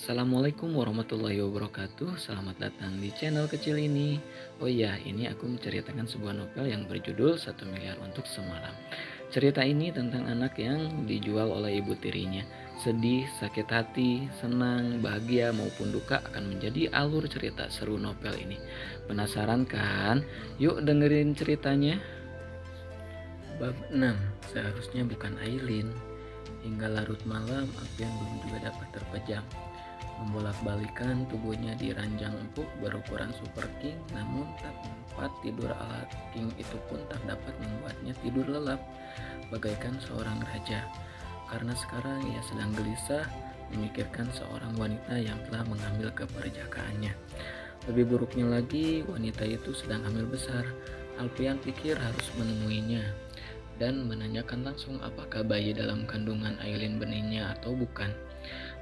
Assalamualaikum warahmatullahi wabarakatuh. Selamat datang di channel kecil ini. Oh iya, ini aku menceritakan sebuah novel yang berjudul 1 miliar untuk Semalam. Cerita ini tentang anak yang dijual oleh ibu tirinya. Sedih, sakit hati, senang, bahagia maupun duka akan menjadi alur cerita seru novel ini. Penasaran kan? Yuk dengerin ceritanya. Bab 6. Seharusnya bukan Aileen. Hingga larut malam, Alfian belum juga dapat terpejam. Membolak-balikan tubuhnya di ranjang empuk berukuran super king, namun tempat tidur ala king itu pun tak dapat membuatnya tidur lelap bagaikan seorang raja. Karena sekarang ia sedang gelisah memikirkan seorang wanita yang telah mengambil keperjakaannya. Lebih buruknya lagi, wanita itu sedang hamil besar. Alfian pikir harus menemuinya dan menanyakan langsung apakah bayi dalam kandungan Aileen benihnya atau bukan.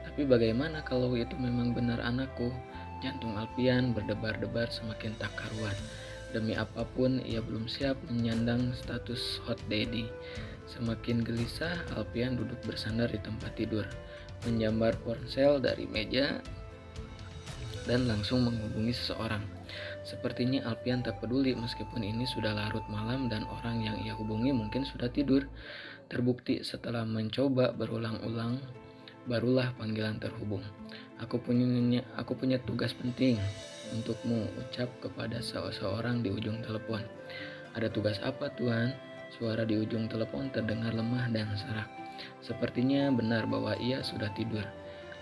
Tapi bagaimana kalau itu memang benar anakku? Jantung Alfian berdebar-debar semakin tak karuan. Demi apapun ia belum siap menyandang status hot daddy. Semakin gelisah, Alfian duduk bersandar di tempat tidur, menjambar ponsel dari meja dan langsung menghubungi seseorang. Sepertinya Alfian tak peduli meskipun ini sudah larut malam dan orang yang ia hubungi mungkin sudah tidur. Terbukti setelah mencoba berulang-ulang, barulah panggilan terhubung. Aku punya tugas penting untukmu, ucap kepada seseorang di ujung telepon. Ada tugas apa, Tuan? Suara di ujung telepon terdengar lemah dan serak. Sepertinya benar bahwa ia sudah tidur,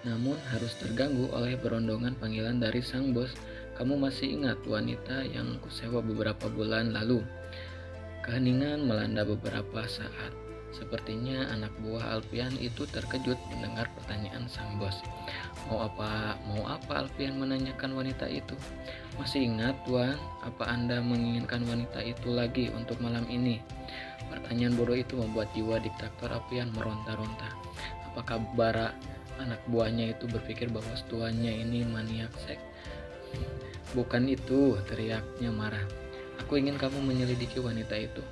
namun harus terganggu oleh berondongan panggilan dari sang bos. Kamu masih ingat wanita yang kusewa beberapa bulan lalu? Keheningan melanda beberapa saat. Sepertinya anak buah Alfian itu terkejut mendengar pertanyaan sang bos. Mau apa Alfian menanyakan wanita itu? Masih ingat, Tuan? Apa Anda menginginkan wanita itu lagi untuk malam ini? Pertanyaan bodoh itu membuat jiwa diktator Alfian meronta-ronta. Apakah Bara, anak buahnya itu berpikir bahwa tuannya ini maniak seks? Bukan itu, teriaknya marah. Aku ingin kamu menyelidiki wanita itu.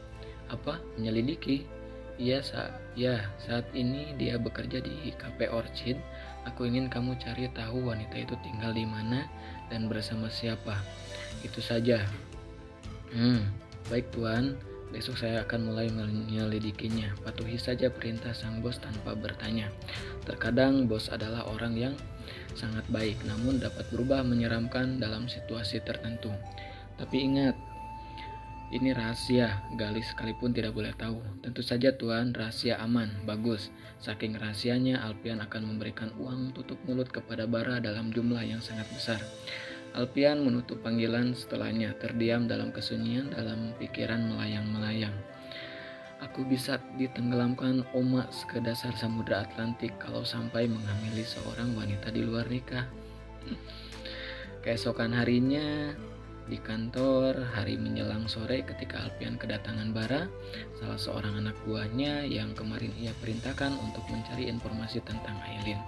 Apa? Menyelidiki? Saat ini dia bekerja di Cafe Orchid. Aku ingin kamu cari tahu wanita itu tinggal di mana dan bersama siapa. Itu saja. Baik Tuan, besok saya akan mulai menyelidikinya. Patuhi saja perintah sang bos tanpa bertanya. Terkadang bos adalah orang yang sangat baik, namun dapat berubah menyeramkan dalam situasi tertentu. Tapi ingat, ini rahasia, Galis sekalipun tidak boleh tahu. Tentu saja Tuan, rahasia aman, bagus. Saking rahasianya, Alfian akan memberikan uang tutup mulut kepada Bara dalam jumlah yang sangat besar. Alfian menutup panggilan setelahnya, terdiam dalam kesunyian dalam pikiran melayang-melayang. Aku bisa ditenggelamkan omak ke dasar samudra Atlantik kalau sampai menghamili seorang wanita di luar nikah. Keesokan harinya, di kantor, hari menjelang sore ketika Alfian kedatangan Bara, salah seorang anak buahnya yang kemarin ia perintahkan untuk mencari informasi tentang Aileen.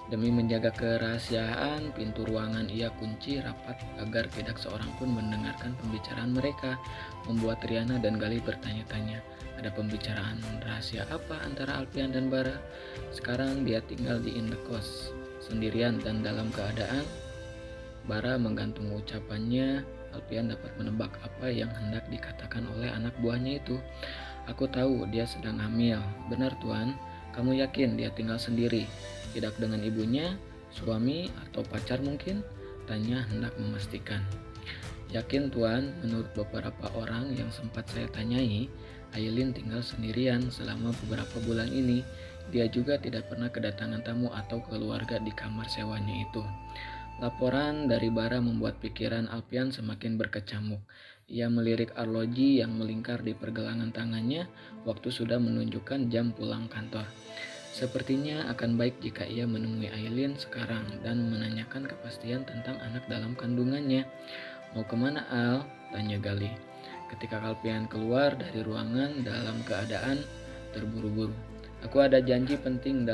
Demi menjaga kerahasiaan, pintu ruangan ia kunci rapat agar tidak seorang pun mendengarkan pembicaraan mereka, membuat Riana dan Gali bertanya-tanya, ada pembicaraan rahasia apa antara Alfian dan Bara? Sekarang dia tinggal di indekos sendirian dan dalam keadaan Bara menggantung ucapannya. Alfian dapat menebak apa yang hendak dikatakan oleh anak buahnya itu. Aku tahu dia sedang hamil. Benar Tuan? Kamu yakin dia tinggal sendiri? Tidak dengan ibunya, suami, atau pacar mungkin? Tanya hendak memastikan. Yakin Tuan, menurut beberapa orang yang sempat saya tanyai, Aileen tinggal sendirian selama beberapa bulan ini. Dia juga tidak pernah kedatangan tamu atau keluarga di kamar sewanya itu. Laporan dari Bara membuat pikiran Alfian semakin berkecamuk. Ia melirik arloji yang melingkar di pergelangan tangannya. Waktu sudah menunjukkan jam pulang kantor. Sepertinya akan baik jika ia menemui Aileen sekarang dan menanyakan kepastian tentang anak dalam kandungannya. Mau kemana Al? Tanya Gali. Ketika Alfian keluar dari ruangan dalam keadaan terburu-buru. Aku ada janji penting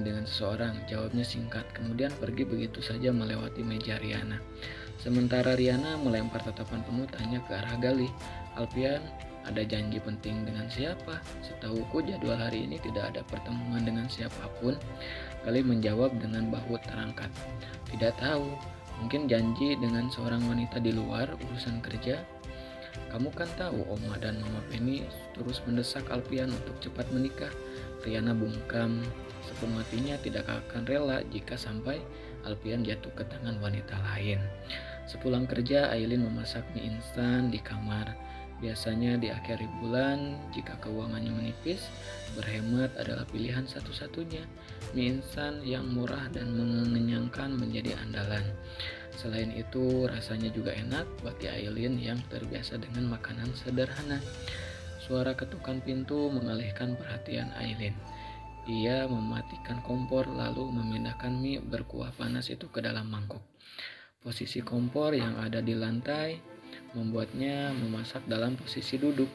dengan seseorang, jawabnya singkat, kemudian pergi begitu saja melewati meja Riana. Sementara Riana melempar tatapan penuh tanya ke arah Gali. Alfian, Ada janji penting dengan siapa? Setahuku jadwal hari ini tidak ada pertemuan dengan siapapun. Kali menjawab dengan bahu terangkat. Tidak tahu, mungkin janji dengan seorang wanita di luar urusan kerja. Kamu kan tahu Oma dan Mama Penny terus mendesak Alpian untuk cepat menikah. Riana bungkam, sepematinya tidak akan rela jika sampai Alpian jatuh ke tangan wanita lain. Sepulang kerja, Aileen memasak mie instan di kamar. Biasanya di akhir bulan, jika keuangannya menipis, berhemat adalah pilihan satu-satunya. Mie instan yang murah dan mengenyangkan menjadi andalan. Selain itu, rasanya juga enak bagi Aileen yang terbiasa dengan makanan sederhana. Suara ketukan pintu mengalihkan perhatian Aileen. Ia mematikan kompor lalu memindahkan mie berkuah panas itu ke dalam mangkuk. Posisi kompor yang ada di lantai membuatnya memasak dalam posisi duduk.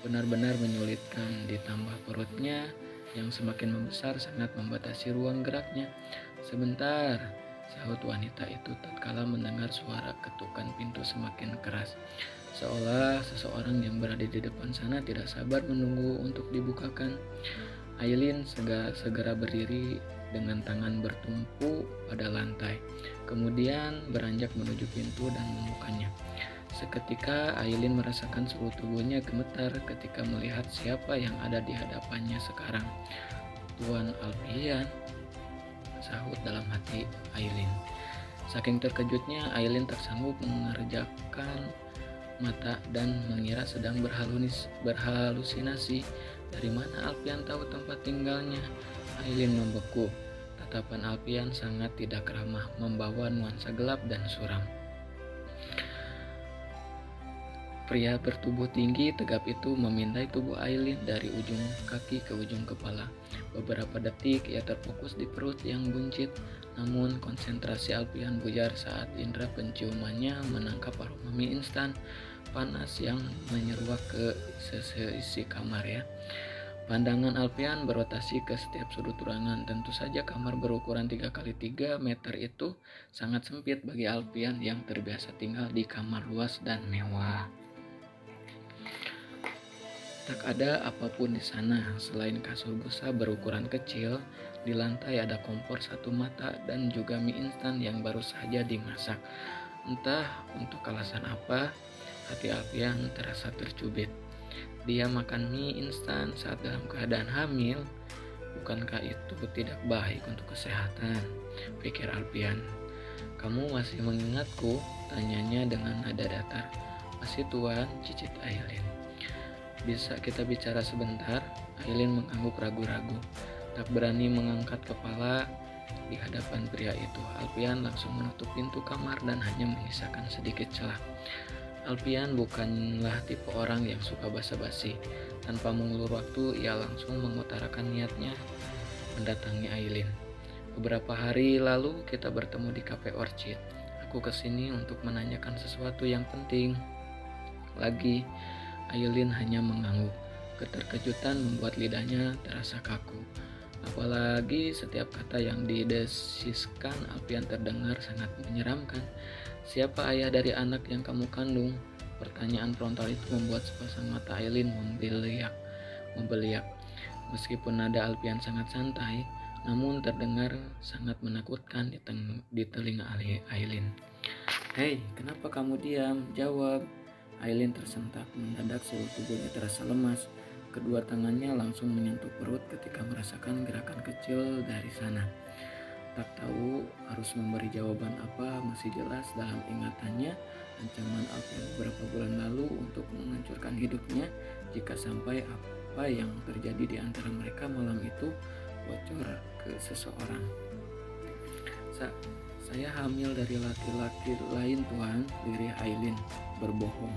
Benar-benar menyulitkan, ditambah perutnya yang semakin membesar sangat membatasi ruang geraknya. Sebentar, sahut wanita itu tatkala mendengar suara ketukan pintu semakin keras. Seolah seseorang yang berada di depan sana tidak sabar menunggu untuk dibukakan. Aileen segera berdiri dengan tangan bertumpu pada lantai. Kemudian beranjak menuju pintu dan membukanya. Seketika Aileen merasakan seluruh tubuhnya gemetar ketika melihat siapa yang ada di hadapannya sekarang. Tuan Alpian, sahut dalam hati Aileen. Saking terkejutnya, Aileen tak sanggup mengerjakan mata dan mengira sedang berhalusinasi. Dari mana Alpian tahu tempat tinggalnya? Aileen membeku. Tatapan Alpian sangat tidak ramah, membawa nuansa gelap dan suram. Pria bertubuh tinggi tegap itu memindai tubuh Aileen dari ujung kaki ke ujung kepala. Beberapa detik ia terfokus di perut yang buncit, namun konsentrasi Alpian buyar saat indera penciumannya menangkap aroma mie instan panas yang menyeruak ke sisi kamar ya. Pandangan Alpian berotasi ke setiap sudut ruangan. Tentu saja kamar berukuran 3x3 meter itu sangat sempit bagi Alpian yang terbiasa tinggal di kamar luas dan mewah. Tak ada apapun di sana selain kasur busa berukuran kecil. Di lantai ada kompor satu mata dan juga mie instan yang baru saja dimasak. Entah untuk alasan apa, hati Alpian terasa tercubit. Dia makan mie instan saat dalam keadaan hamil. Bukankah itu tidak baik untuk kesehatan? Pikir Alpian. Kamu masih mengingatku? Tanyanya dengan nada datar. Masih tuan, cicit Aileen. Bisa kita bicara sebentar? Aileen mengangguk ragu-ragu. Tak berani mengangkat kepala di hadapan pria itu. Alpian langsung menutup pintu kamar dan hanya menyisakan sedikit celah. Alpian bukanlah tipe orang yang suka basa-basi. Tanpa mengulur waktu, ia langsung mengutarakan niatnya mendatangi Aileen. Beberapa hari lalu kita bertemu di Cafe Orchid. Aku kesini untuk menanyakan sesuatu yang penting. Lagi, Aileen hanya mengangguk. Keterkejutan membuat lidahnya terasa kaku. Apalagi setiap kata yang didesiskan Alpian terdengar sangat menyeramkan. Siapa ayah dari anak yang kamu kandung? Pertanyaan frontal itu membuat sepasang mata Aileen membeliak. Meskipun nada Alpian sangat santai, namun terdengar sangat menakutkan di telinga Aileen. Hei, kenapa kamu diam? Jawab. Aileen tersentak. Mendadak seluruh tubuhnya terasa lemas. Kedua tangannya langsung menyentuh perut ketika merasakan gerakan kecil dari sana. Tak tahu harus memberi jawaban apa, masih jelas dalam ingatannya ancaman Alpian beberapa bulan lalu untuk menghancurkan hidupnya jika sampai apa yang terjadi di antara mereka malam itu bocor ke seseorang. Saya hamil dari laki-laki lain tuan, lirih Aileen berbohong.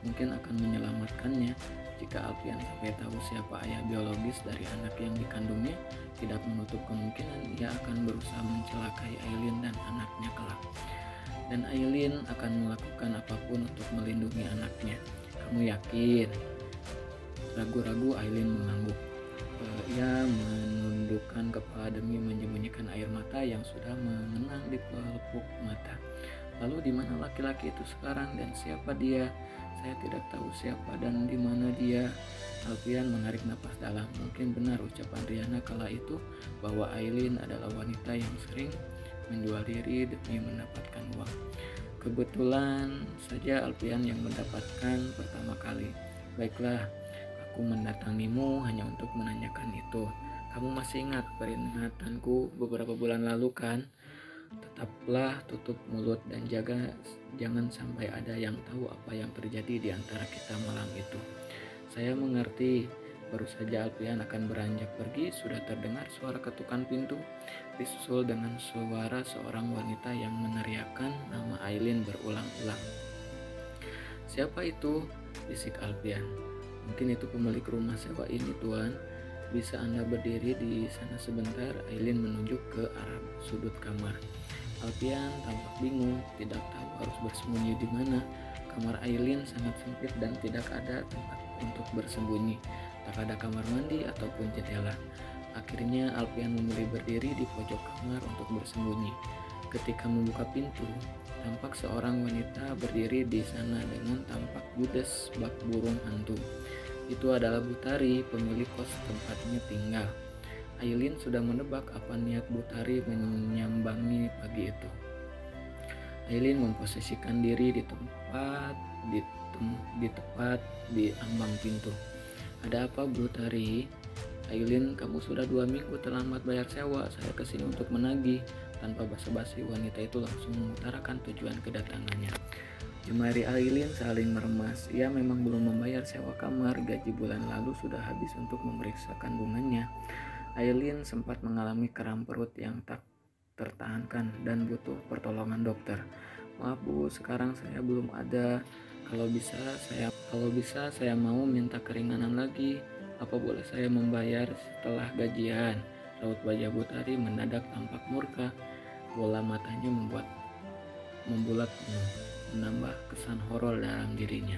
Mungkin akan menyelamatkannya. Jika Alpian sampai tahu siapa ayah biologis dari anak yang dikandungnya, tidak menutup kemungkinan ia akan berusaha mencelakai Aileen dan anaknya kelak. Dan Aileen akan melakukan apapun untuk melindungi anaknya. Kamu yakin? Ragu-ragu Aileen mengangguk. Ia menundukkan kepala demi menyembunyikan air mata yang sudah mengenang di pelupuk mata. Lalu di mana laki-laki itu sekarang dan siapa dia? saya tidak tahu siapa dan di mana dia. Alfian menarik napas dalam. Mungkin benar ucapan Riana kala itu bahwa Aileen adalah wanita yang sering menjual diri demi mendapatkan uang. Kebetulan saja Alfian yang mendapatkan pertama kali. Baiklah, aku mendatangimu hanya untuk menanyakan itu. Kamu masih ingat peringatanku beberapa bulan lalu kan? Tetaplah tutup mulut dan jangan sampai ada yang tahu apa yang terjadi di antara kita malam itu. Saya mengerti. Baru saja Alfian akan beranjak pergi, sudah terdengar suara ketukan pintu, disusul dengan suara seorang wanita yang meneriakkan nama Aileen berulang-ulang. "Siapa itu?" bisik Alfian. "Mungkin itu pemilik rumah sewa ini, Tuan. Bisa Anda berdiri di sana sebentar?" Aileen menunjuk ke arah sudut kamar. Alfian tampak bingung, tidak tahu harus bersembunyi di mana. Kamar Aileen sangat sempit dan tidak ada tempat untuk bersembunyi. Tak ada kamar mandi ataupun jendela. Akhirnya Alfian memilih berdiri di pojok kamar untuk bersembunyi. Ketika membuka pintu, tampak seorang wanita berdiri di sana dengan tampak judes bak burung hantu. Itu adalah Butari, pemilik kos tempatnya tinggal. Aileen sudah menebak apa niat Butari menyambangi pagi itu. Aileen memposisikan diri di tepat di ambang pintu. "Ada apa, Butari?" "Aileen, kamu sudah 2 minggu terlambat bayar sewa. Saya kesini untuk menagih." Tanpa basa-basi, wanita itu langsung mengutarakan tujuan kedatangannya. Jemari Aileen saling meremas. Ia memang belum membayar sewa kamar. Gaji bulan lalu sudah habis untuk memeriksa kandungannya. Aileen sempat mengalami kram perut yang tak tertahankan dan butuh pertolongan dokter. "Maaf Bu, sekarang saya belum ada. Kalau bisa saya mau minta keringanan lagi. Apa boleh saya membayar setelah gajian?" Raut wajah Butari mendadak tampak murka. Bola matanya membulat penuh, menambah kesan horor dalam dirinya.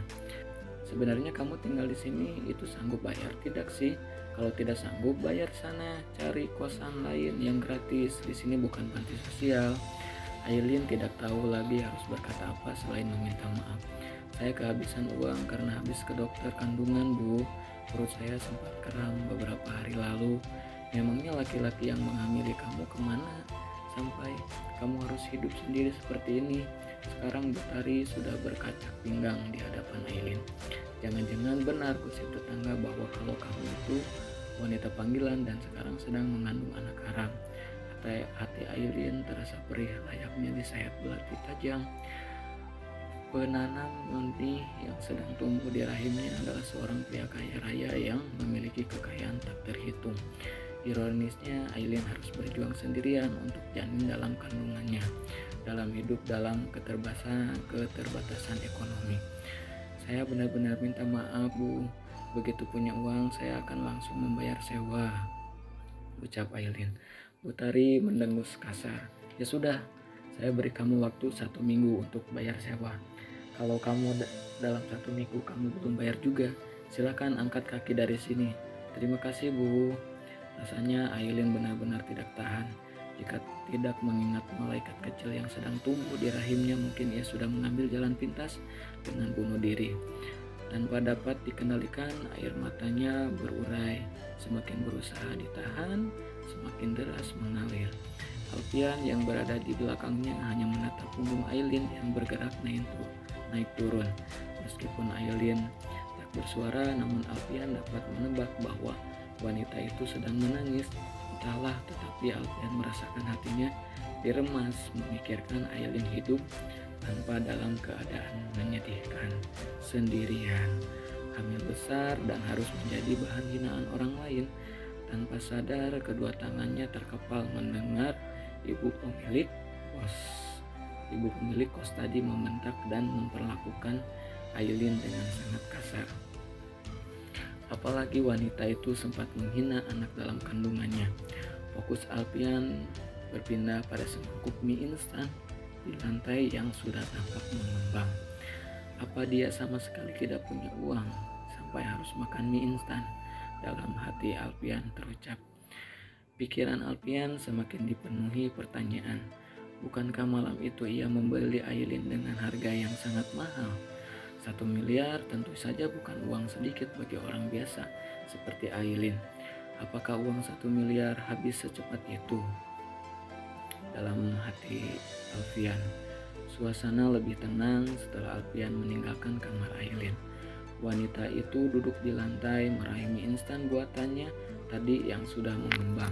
"Sebenarnya kamu tinggal di sini itu sanggup bayar tidak sih? Kalau tidak sanggup, bayar sana, cari kosan lain yang gratis. Di sini bukan panti sosial." Aileen tidak tahu lagi harus berkata apa selain meminta maaf. "Saya kehabisan uang karena habis ke dokter kandungan, Bu. Perut saya sempat kram beberapa hari lalu. Memangnya laki-laki yang menghamili kamu kemana? Sampai kamu harus hidup sendiri seperti ini." Sekarang Butari sudah berkacak pinggang di hadapan Aileen. Jangan-jangan benar gosip tetangga bahwa kalau kamu itu wanita panggilan dan sekarang sedang mengandung anak haram. Hati Aileen terasa perih layaknya disayat belati tajam. Penanam benih yang sedang tumbuh di rahimnya adalah seorang pria kaya raya yang memiliki kekayaan tak terhitung. Ironisnya, Aileen harus berjuang sendirian untuk janin dalam kandungannya, dalam hidup dalam keterbatasan ekonomi. "Saya benar-benar minta maaf, Bu. Begitu punya uang, saya akan langsung membayar sewa," ucap Aileen. Butari mendengus kasar. "Ya sudah, saya beri kamu waktu 1 minggu untuk bayar sewa. Kalau kamu dalam 1 minggu kamu belum bayar juga, silakan angkat kaki dari sini." "Terima kasih, Bu." Rasanya Aileen benar-benar tidak tahan. Jika tidak mengingat malaikat kecil yang sedang tumbuh di rahimnya, mungkin ia sudah mengambil jalan pintas dengan bunuh diri. Tanpa dapat dikendalikan, air matanya berurai. Semakin berusaha ditahan, semakin deras mengalir. Alfian yang berada di belakangnya hanya menatap punggung Aileen yang bergerak naik turun. Meskipun Aileen tak bersuara, namun Alfian dapat menebak bahwa wanita itu sedang menangis. Entahlah, tetapi Alfian merasakan hatinya diremas memikirkan Aileen hidup tanpa dalam keadaan menyedihkan, sendirian, hamil besar dan harus menjadi bahan hinaan orang lain. Tanpa sadar, kedua tangannya terkepal mendengar ibu pemilik kos tadi membentak dan memperlakukan Aileen dengan sangat kasar. Apalagi wanita itu sempat menghina anak dalam kandungannya. Fokus Alfian berpindah pada semangkuk mie instan di lantai yang sudah tampak mengembang. Apa dia sama sekali tidak punya uang sampai harus makan mie instan? Dalam hati Alfian terucap. Pikiran Alfian semakin dipenuhi pertanyaan. Bukankah malam itu ia membeli Aileen dengan harga yang sangat mahal? 1 miliar tentu saja bukan uang sedikit bagi orang biasa seperti Aileen. Apakah uang 1 miliar habis secepat itu? Dalam hati Alfian. Suasana lebih tenang setelah Alfian meninggalkan kamar Aileen. Wanita itu duduk di lantai meraih mie instan buatannya tadi yang sudah mengembang.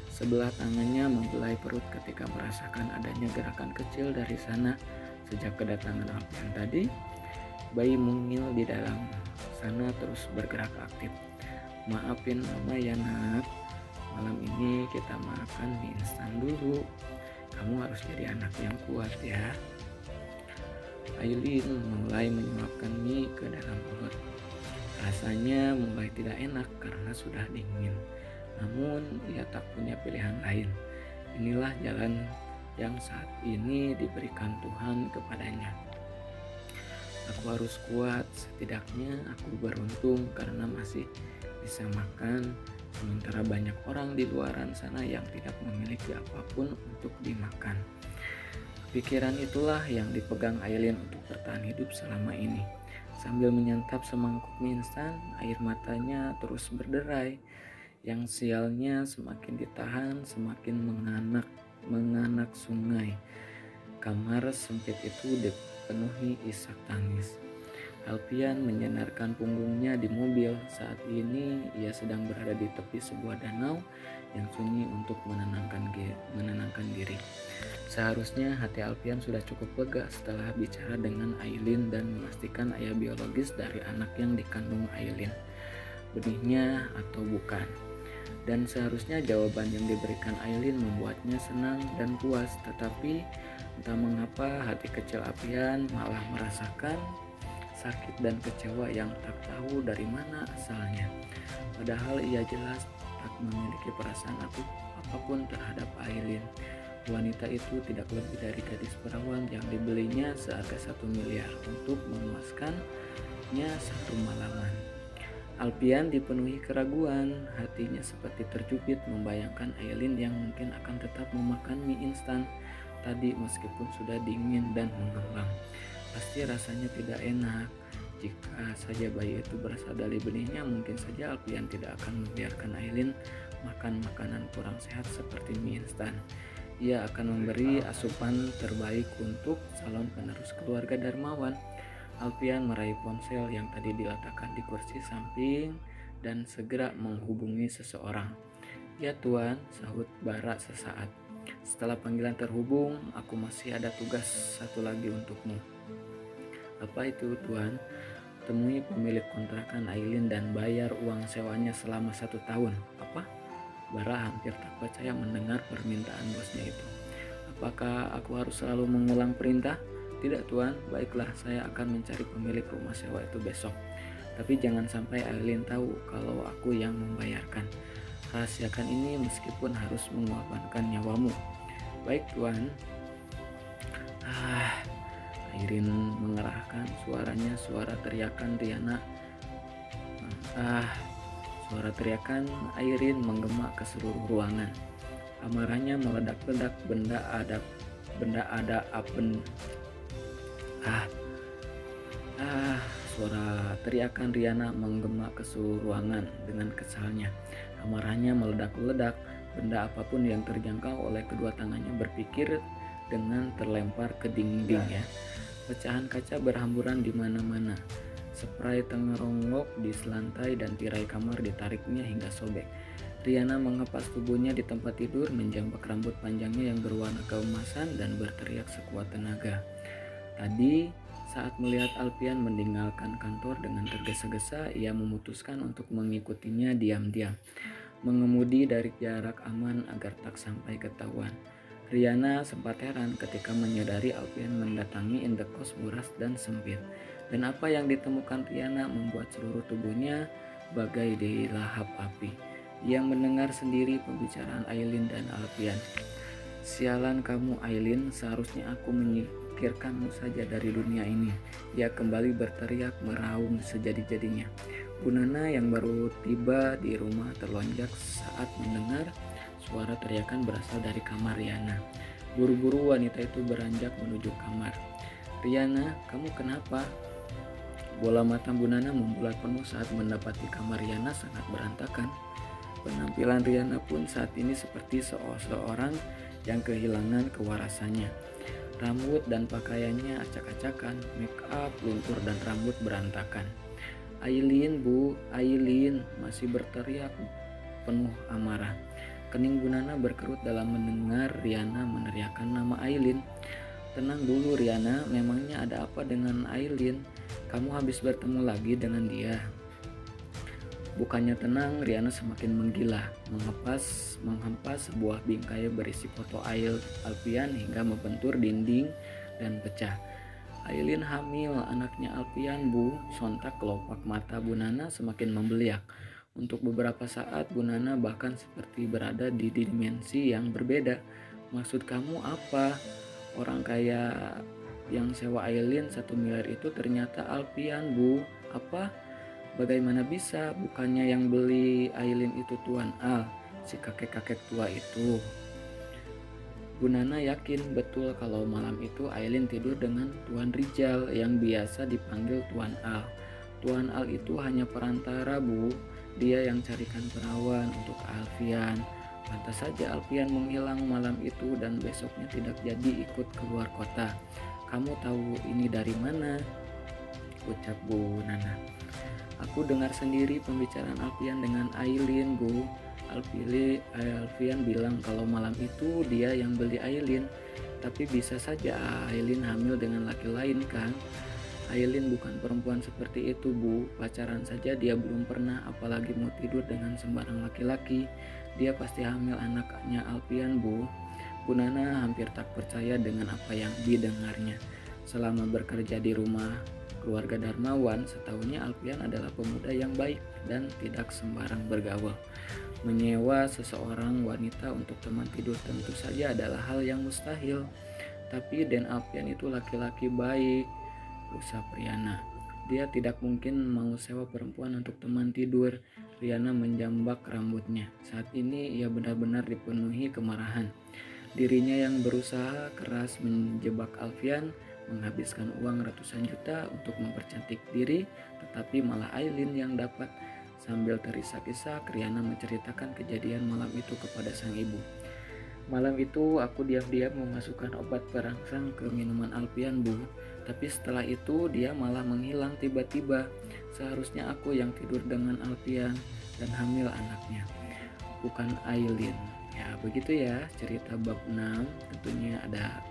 Sebelah tangannya membelai perut ketika merasakan adanya gerakan kecil dari sana. Sejak kedatangan Alfian tadi, bayi mungil di dalam sana terus bergerak aktif. Maafin mama ya nak, malam ini kita makan mie instan dulu. Kamu harus jadi anak yang kuat ya. Aileen mulai menyuapkan mie ke dalam mulut. Rasanya mulai tidak enak karena sudah dingin. Namun ia tak punya pilihan lain. Inilah jalan yang saat ini diberikan Tuhan kepadanya. Aku harus kuat, setidaknya aku beruntung karena masih bisa makan, sementara banyak orang di luaran sana yang tidak memiliki apapun untuk dimakan. Pikiran itulah yang dipegang Aileen untuk bertahan hidup selama ini. Sambil menyantap semangkuk mie instan, air matanya terus berderai. Yang sialnya semakin ditahan, semakin menganak sungai. Kamar sempit itu dipenuhi isak tangis. Alfian menyandarkan punggungnya di mobil. Saat ini ia sedang berada di tepi sebuah danau yang sunyi untuk menenangkan diri. Seharusnya hati Alfian sudah cukup lega setelah bicara dengan Aileen dan memastikan ayah biologis dari anak yang dikandung Aileen, benihnya atau bukan. Dan seharusnya jawaban yang diberikan Aileen membuatnya senang dan puas, tetapi entah mengapa hati kecil Alfian malah merasakan sakit dan kecewa yang tak tahu dari mana asalnya. Padahal ia jelas tak memiliki perasaan apapun terhadap Aileen. Wanita itu tidak lebih dari gadis perawan yang dibelinya seharga 1 miliar untuk memuaskannya satu malaman. Alfian dipenuhi keraguan, hatinya seperti terjepit membayangkan Aileen yang mungkin akan tetap memakan mie instan tadi meskipun sudah dingin dan mengembang. Pasti rasanya tidak enak. Jika saja bayi itu berasal dari benihnya, mungkin saja Alfian tidak akan membiarkan Aileen makan makanan kurang sehat seperti mie instan. Ia akan memberi asupan terbaik untuk calon penerus keluarga dermawan. Alfian meraih ponsel yang tadi diletakkan di kursi samping dan segera menghubungi seseorang. Ya tuan, sahut Bara sesaat. Setelah panggilan terhubung, aku masih ada tugas satu lagi untukmu. Apa itu tuan? Temui pemilik kontrakan Aileen dan bayar uang sewanya selama 1 tahun. Apa? Bara hampir tak percaya mendengar permintaan bosnya itu. Apakah aku harus selalu mengulang perintah? Tidak tuan, baiklah saya akan mencari pemilik rumah sewa itu besok. Tapi jangan sampai Aileen tahu kalau aku yang membayarkan. Rahasiakan ini meskipun harus mengorbankan nyawamu. Baik tuan. Aileen mengerahkan suaranya, suara teriakan Riana. Suara teriakan Aileen menggema ke seluruh ruangan. Amarahnya meledak-ledak, benda ada Suara teriakan Riana menggema ke seluruh ruangan dengan kesalnya. Amarahnya meledak-ledak, benda apapun yang terjangkau oleh kedua tangannya berpikir dengan terlempar ke dinding ya. Pecahan kaca berhamburan di mana-mana. Spray tengeronggok di lantai dan tirai kamar ditariknya hingga sobek. Riana mengepas tubuhnya di tempat tidur, menjambak rambut panjangnya yang berwarna keemasan dan berteriak sekuat tenaga. Tadi saat melihat Alfian meninggalkan kantor dengan tergesa-gesa, ia memutuskan untuk mengikutinya diam-diam, mengemudi dari jarak aman agar tak sampai ketahuan. Riana sempat heran ketika menyadari Alfian mendatangi indekos buras dan sempit. Dan apa yang ditemukan Riana membuat seluruh tubuhnya bagai dilahap api. Ia mendengar sendiri pembicaraan Aileen dan Alfian. Sialan kamu Aileen, seharusnya aku menyingkirkanmu saja dari dunia ini. Ia kembali berteriak meraung sejadi-jadinya. Bu Nana yang baru tiba di rumah terlonjak saat mendengar suara teriakan berasal dari kamar Riana. Buru-buru wanita itu beranjak menuju kamar. Riana, kamu kenapa? Bola mata Bu Nana membulat penuh saat mendapati kamar Riana sangat berantakan. Penampilan Riana pun saat ini seperti seorang yang kehilangan kewarasannya. Rambut dan pakaiannya acak-acakan, make up luntur dan rambut berantakan. "Aileen Bu, Aileen!" masih berteriak penuh amarah. Kening Bu Nana berkerut dalam mendengar Riana meneriakkan nama Aileen. "Tenang dulu Riana, memangnya ada apa dengan Aileen? Kamu habis bertemu lagi dengan dia?" Bukannya tenang, Riana semakin menggila, menghempas sebuah bingkai berisi foto Alfian hingga membentur dinding dan pecah. "Aileen hamil, anaknya Alfian Bu." Sontak kelopak mata Bu Nana semakin membeliak. Untuk beberapa saat Bu Nana bahkan seperti berada di dimensi yang berbeda. "Maksud kamu apa? Orang kaya yang sewa Aileen 1 miliar itu ternyata Alfian Bu." "Apa? Bagaimana bisa? Bukannya yang beli Aileen itu Tuan Al, si kakek-kakek tua itu?" Bu Nana yakin betul kalau malam itu Aileen tidur dengan Tuan Rijal yang biasa dipanggil Tuan Al. Tuan Al itu hanya perantara Bu, dia yang carikan perawan untuk Alfian. Pantas saja Alfian menghilang malam itu dan besoknya tidak jadi ikut keluar kota. "Kamu tahu ini dari mana?" ucap Bu Nana. "Aku dengar sendiri pembicaraan Alfian dengan Aileen Bu. Alfian bilang kalau malam itu dia yang beli Aileen. Tapi bisa saja Aileen hamil dengan laki lain kan? Aileen bukan perempuan seperti itu Bu. Pacaran saja dia belum pernah, apalagi mau tidur dengan sembarang laki-laki. Dia pasti hamil anaknya Alfian Bu." Bu Nana hampir tak percaya dengan apa yang didengarnya. Selama bekerja di rumah keluarga Darmawan, setahunya Alfian adalah pemuda yang baik dan tidak sembarang bergaul. Menyewa seseorang wanita untuk teman tidur tentu saja adalah hal yang mustahil. "Tapi Den Alfian itu laki-laki baik," usap Riana. "Dia tidak mungkin mau sewa perempuan untuk teman tidur." Riana menjambak rambutnya. Saat ini ia benar-benar dipenuhi kemarahan. Dirinya yang berusaha keras menjebak Alfian, menghabiskan uang ratusan juta untuk mempercantik diri, tetapi malah Aileen yang dapat. Sambil terisak-isak, Riana menceritakan kejadian malam itu kepada sang ibu. "Malam itu aku diam-diam memasukkan obat perangsang ke minuman Alfian Bu. Tapi setelah itu dia malah menghilang tiba-tiba. Seharusnya aku yang tidur dengan Alfian dan hamil anaknya, bukan Aileen." Ya begitu ya cerita bab 6. Tentunya ada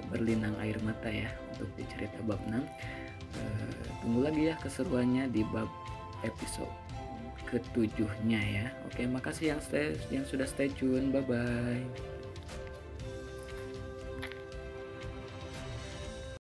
berlinang air mata ya untuk di cerita bab 6. Tunggu lagi ya keseruannya di bab episode ke-7-nya ya. Oke, makasih yang sudah stay tune. Bye bye.